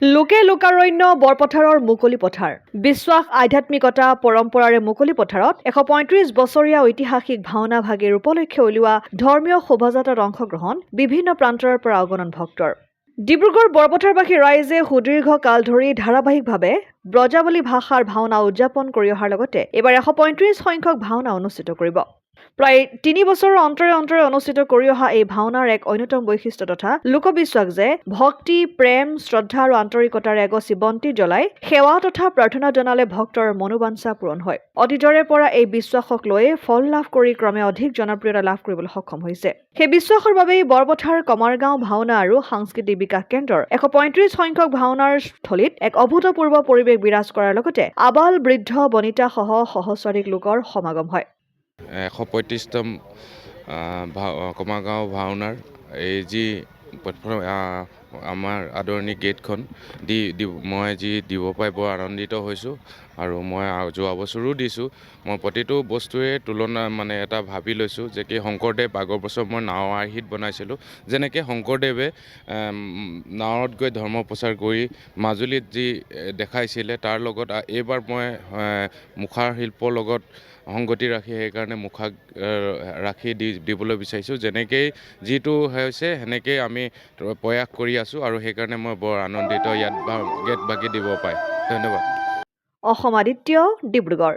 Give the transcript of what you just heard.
লোকে লোকাৰণ্য বৰপথাৰৰ মুকলি পথাৰ বিশ্বাস আধ্যাত্মিকতা পৰম্পৰাৰে মুকলি পথাৰত 135 বছৰীয়া ঐতিহাসিক ভাওনা ভাগিৰ উপলক্ষে উলিওৱা ধৰ্মীয় শোভাযাত্ৰাত অংশগ্ৰহণ বিভিন্ন প্ৰান্তৰৰ পৰা অগণন ভক্তৰ। ডিব্ৰুগড় বৰপথাৰবাসী ৰাইজে সুদীৰ্ঘ কাল ধৰি ধাৰাবাহিকভাৱে ব্ৰজাৱলী ভাষাৰ ভাওনা উদযাপন কৰি অহাৰ লগতে এইবাৰ 135 সংখ্যক ভাওনা অনুষ্ঠিত কৰিব। প্ৰায় 3 বছৰৰ অন্তৰে অন্তৰে অনুষ্ঠিত কৰি অহা এই ভাওনাৰ এক অন্যতম বৈশিষ্ট্য তথা লোকবিশ্বাস যে ভক্তি প্ৰেম শ্ৰদ্ধা আৰু আন্তৰিকতাৰে এগছি বন্তি জ্বলাই সেৱা তথা প্ৰাৰ্থনা জনালে ভক্তৰ মনোবাঞ্ছা পূৰণ হয়। অতীজৰে পৰা এই বিশ্বাসক লৈ ফল লাভ কৰি ক্ৰমে অধিক জনপ্ৰিয়তা লাভ কৰিবলৈ সক্ষম হৈছে। সেই বিশ্বাসৰ বাবেই বৰপথাৰ কমাৰগাঁও ভাওনা আৰু সাংস্কৃতিক বিকাশ কেন্দ্ৰৰ 135 সংখ্যক ভাওনাৰ স্থলীত এক অভূতপূৰ্ব পৰিৱেশ বিৰাজ কৰাৰ লগতে আবাল বৃদ্ধ বনিতা সহ সহস্ৰাধিক লোকৰ সমাগম হয়। 135তম কমাৰগাঁও ভাওনাৰ এই যি আমাৰ আদৰণি গেটখন মই যি দিব পাই বৰ আনন্দিত হৈছোঁ আৰু মই যোৱা বছৰো দিছোঁ। মই প্ৰতিটো বস্তুৱে তুলনা এটা ভাবি লৈছোঁ যে কি শংকৰদেৱ আগৰ বছৰ মই নাৱৰ আৰ্হিত বনাইছিলোঁ, যেনেকৈ শংকৰদেৱে নাৱত গৈ ধৰ্ম প্ৰচাৰ কৰি মাজুলীত যি দেখাইছিলে তাৰ লগত এইবাৰ মই মুখাৰ শিল্পৰ লগত সংগতি ৰাখি সেইকাৰণে মুখাক ৰাখি দিবলৈ বিচাৰিছোঁ। যেনেকৈ যিটো হৈছে সেনেকৈ আমি প্ৰয়াস কৰি আছোঁ আৰু সেইকাৰণে মই বৰ আনন্দিত ইয়াত গেট বাগি দিব পাই। ধন্যবাদ। অসম আদিত্য, ডিব্ৰুগড়।